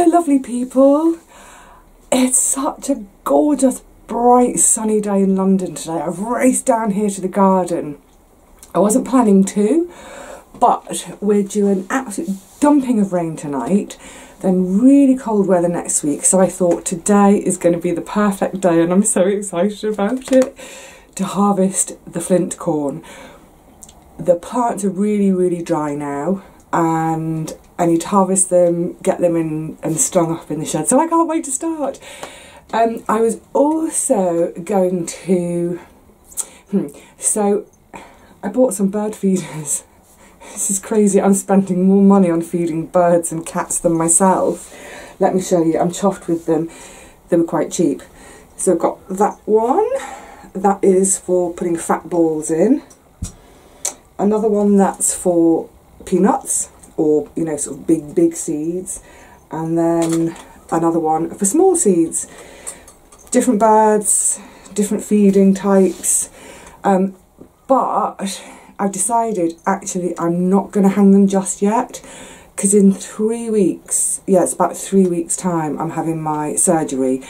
Hello lovely people, it's such a gorgeous bright sunny day in London today. I've raced down here to the garden. I wasn't planning to, but we're due an absolute dumping of rain tonight, then really cold weather next week, so I thought today is going to be the perfect day, and I'm so excited about it, to harvest the Flint corn. The plants are really dry now, and I need to harvest them, get them in and strung up in the shed, so I can't wait to start. I was also going to, so I bought some bird feeders. This is crazy, I'm spending more money on feeding birds and cats than myself. Let me show you, I'm chuffed with them. They were quite cheap. So I've got that one, that is for putting fat balls in. Another one that's for peanuts, or you know, sort of big seeds, and then another one for small seeds. Different birds, different feeding types, but I've decided actually I'm not going to hang them just yet, because in 3 weeks, yeah, it's about 3 weeks time, I'm having my surgery,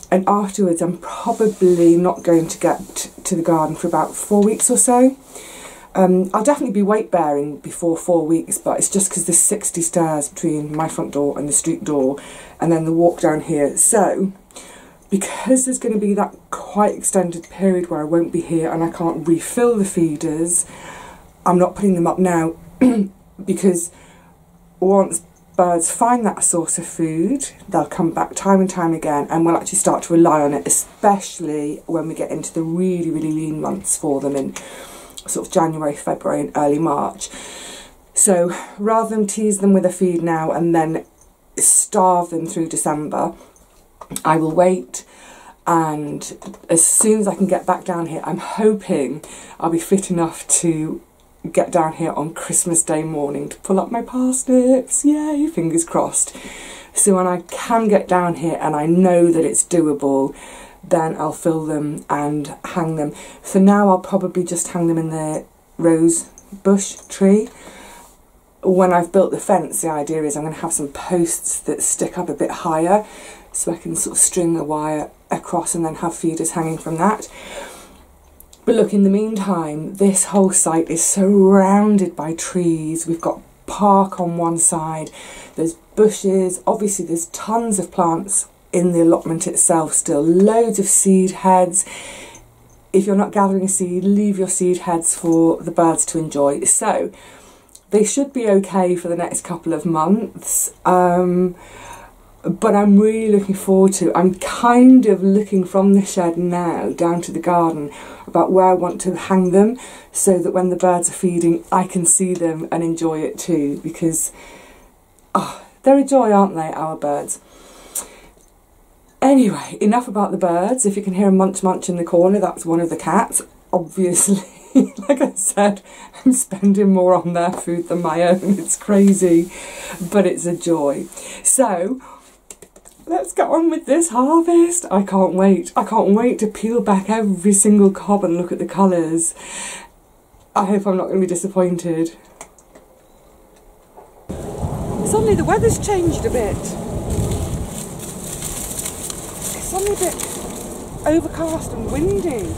and afterwards I'm probably not going to get to the garden for about 4 weeks or so. I'll definitely be weight bearing before 4 weeks, but it's just because there's 60 stairs between my front door and the street door, and then the walk down here. So because there's going to be that quite extended period where I won't be here and I can't refill the feeders, I'm not putting them up now because once birds find that source of food, they'll come back time and time again, and we'll actually start to rely on it, especially when we get into the really lean months for them in sort of January, February and early March. So rather than tease them with a feed now and then starve them through December, I will wait, and as soon as I can get back down here, I'm hoping I'll be fit enough to get down here on Christmas Day morning to pull up my parsnips. Yay, fingers crossed. So when I can get down here and I know that it's doable, then I'll fill them and hang them. For now I'll probably just hang them in the rose bush tree. When I've built the fence, the idea is I'm going to have some posts that stick up a bit higher, so I can sort of string the wire across and then have feeders hanging from that. But look, in the meantime, this whole site is surrounded by trees. We've got park on one side, there's bushes, obviously there's tons of plants in the allotment itself still, loads of seed heads. If you're not gathering a seed, leave your seed heads for the birds to enjoy. So they should be okay for the next couple of months, but I'm really looking forward to, I'm kind of looking from the shed now down to the garden about where I want to hang them, so that when the birds are feeding I can see them and enjoy it too, because they're a joy, aren't they, our birds? Anyway, enough about the birds. If you can hear a munch in the corner, that's one of the cats. Obviously, like I said, I'm spending more on their food than my own. It's crazy, but it's a joy. So let's get on with this harvest. I can't wait. I can't wait to peel back every single cob and look at the colours. I hope I'm not going to be disappointed. Suddenly the weather's changed a bit. It's suddenly a bit overcast and windy.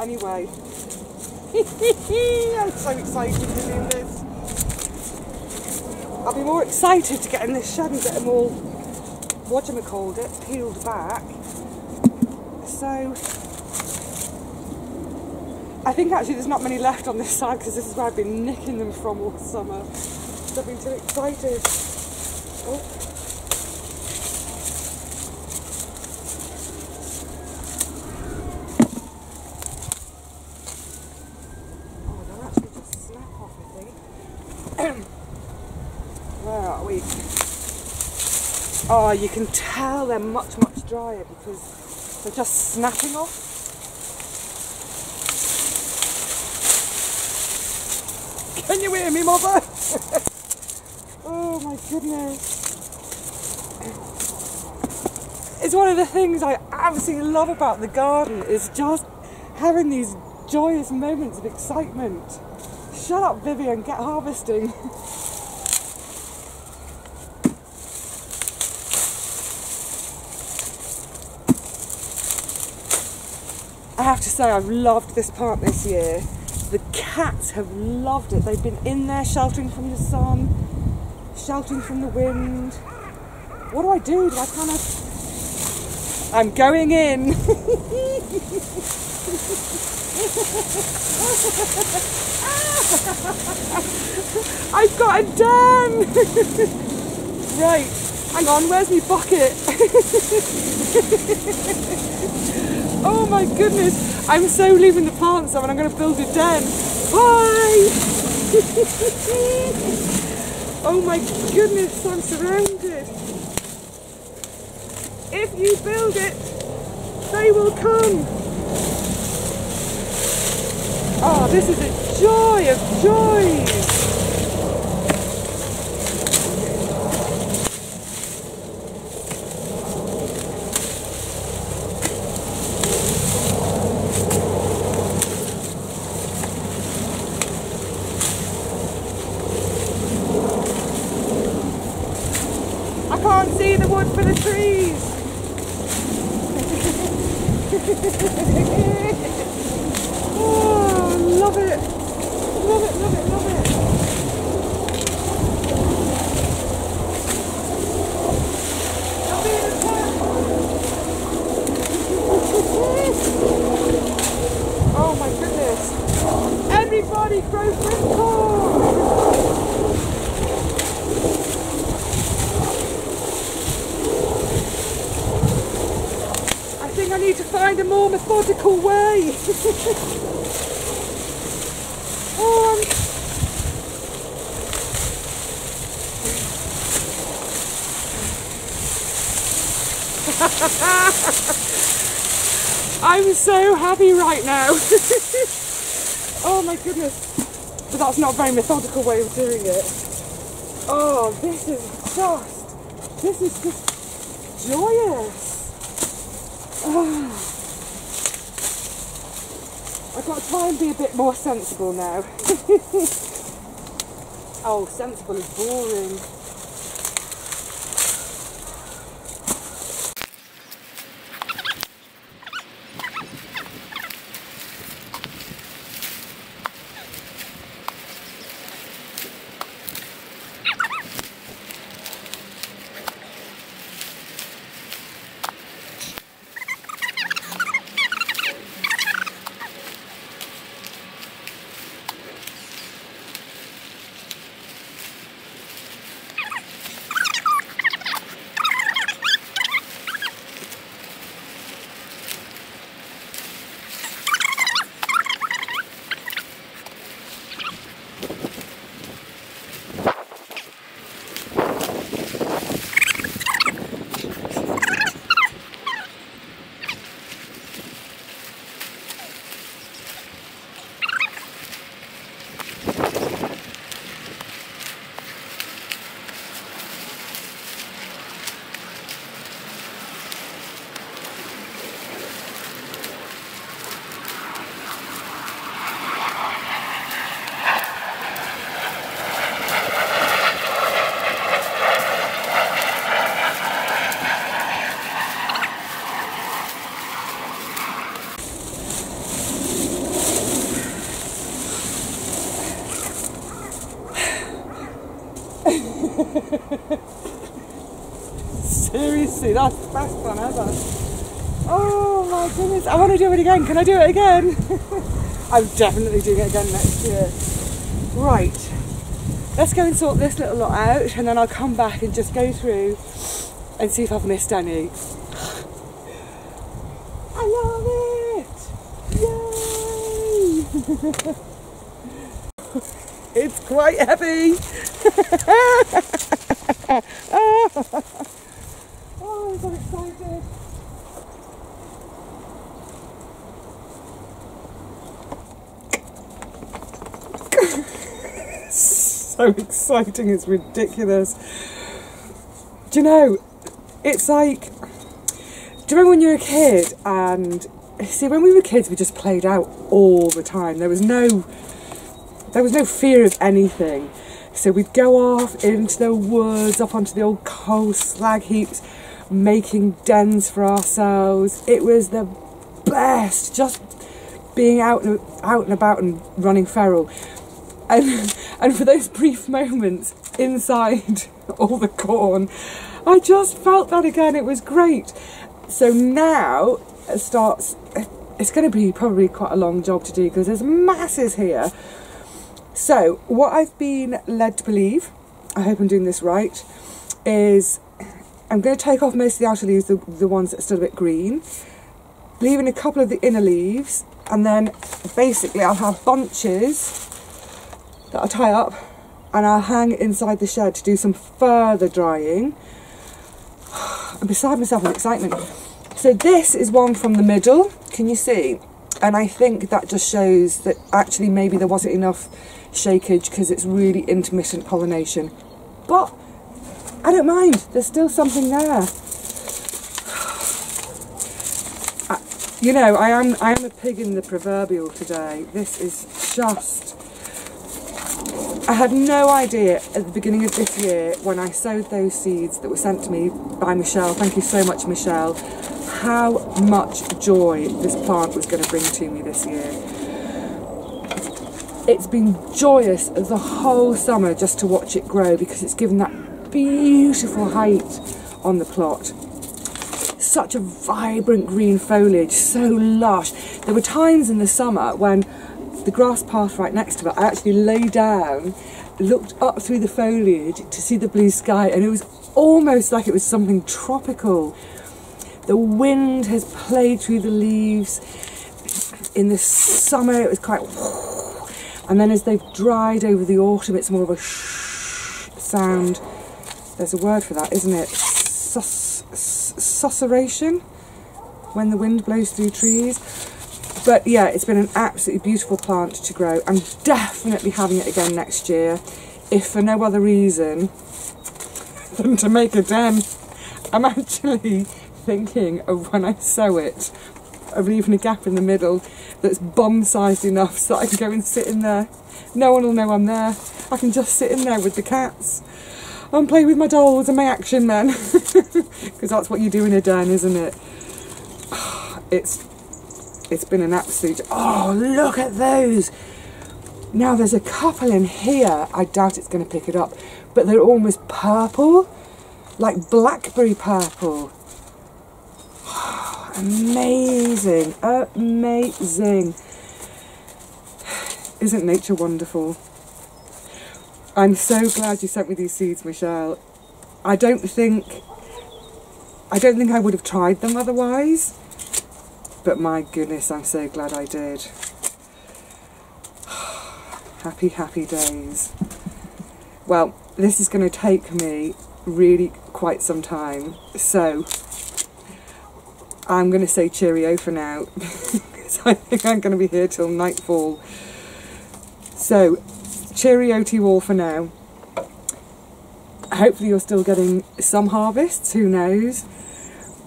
Anyway, I'm so excited to do this. I'll be more excited to get in this shed and get them all, whatchamacallit, peeled back. So I think actually there's not many left on this side, because this is where I've been nicking them from all summer. So I've been too excited. Oh. Where are we? Oh, you can tell they're much drier because they're just snapping off. Can you hear me, mother? Oh my goodness. It's one of the things I absolutely love about the garden, is just having these joyous moments of excitement. Shut up, Vivi, and get harvesting. have to say I've loved this plant this year. The cats have loved it. They've been in there sheltering from the sun, sheltering from the wind. What do I do? Do I kind of... I'm going in. I've got a den. Right, hang on, where's my bucket? Oh my goodness, I'm so leaving the plants on and I'm going to build a den. Bye! Oh my goodness, I'm surrounded. If you build it, they will come. Oh, this is a joy of joys. I can't see the wood for the trees. Oh, love it. Love it, love it, love it. Oh my goodness. Everybody grow Flint corn. I need to find a more methodical way. Oh, I'm so happy right now. Oh my goodness. But that's not a very methodical way of doing it. Oh, this is just joyous. Oh. I've got to try and be a bit more sensible now. Oh, sensible is boring. Seriously, that's the best fun ever. Oh my goodness, I want to do it again. Can I do it again? I'm definitely doing it again next year. Right, let's go and sort this little lot out and then I'll come back and just go through and see if I've missed any. I love it! Yay! It's quite heavy. Oh, I'm so excited. So exciting, it's ridiculous. Do you know, it's like, do you remember when you were a kid and, see, when we were kids we just played out all the time. There was no fear of anything. So we'd go off into the woods, up onto the old coal slag heaps, making dens for ourselves. It was the best, just being out and about and running feral. And for those brief moments inside all the corn, I just felt that again. It was great. So now it's going to be probably quite a long job to do because there's masses here. So what I've been led to believe, I hope I'm doing this right, is I'm going to take off most of the outer leaves, the ones that are still a bit green, leaving a couple of the inner leaves, and then basically I'll have bunches that I'll tie up and I'll hang inside the shed to do some further drying. I'm beside myself with excitement. So this is one from the middle, can you see? And I think that just shows that actually maybe there wasn't enough shakeage because it's really intermittent pollination. But I don't mind, there's still something there. You know, I am a pig in the proverbial today. This is just... I had no idea at the beginning of this year when I sowed those seeds that were sent to me by Michelle, thank you so much Michelle, how much joy this plant was going to bring to me this year. It's been joyous the whole summer just to watch it grow because it's given that beautiful height on the plot. Such a vibrant green foliage, so lush. There were times in the summer when the grass path right next to it, I actually lay down, looked up through the foliage to see the blue sky, and it was almost like it was something tropical. The wind has played through the leaves. In the summer it was quite... And then as they've dried over the autumn, it's more of a sound. There's a word for that, isn't it? Susurration, when the wind blows through trees. But yeah, it's been an absolutely beautiful plant to grow. I'm definitely having it again next year, if for no other reason than to make a den. I'm actually thinking of when I sow it, of leaving a gap in the middle that's bomb-sized enough so that I can go and sit in there. No one will know I'm there. I can just sit in there with the cats and play with my dolls and my action men. Because that's what you do in a den, isn't it? It's been an absolute... Oh, look at those! Now there's a couple in here. I doubt it's going to pick it up. But they're almost purple. Like blackberry purple. Amazing. Amazing. Isn't nature wonderful? I'm so glad you sent me these seeds, Michelle. I don't think I would have tried them otherwise. But my goodness, I'm so glad I did. Happy, happy days. Well, this is going to take me really quite some time. So, I'm going to say cheerio for now. Because I think I'm going to be here till nightfall. So, cheerio to you all for now. Hopefully you're still getting some harvests, who knows.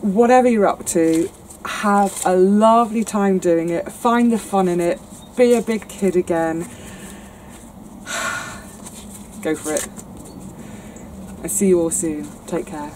Whatever you're up to, have a lovely time doing it. Find the fun in it. Be a big kid again. Go for it. I'll see you all soon. Take care.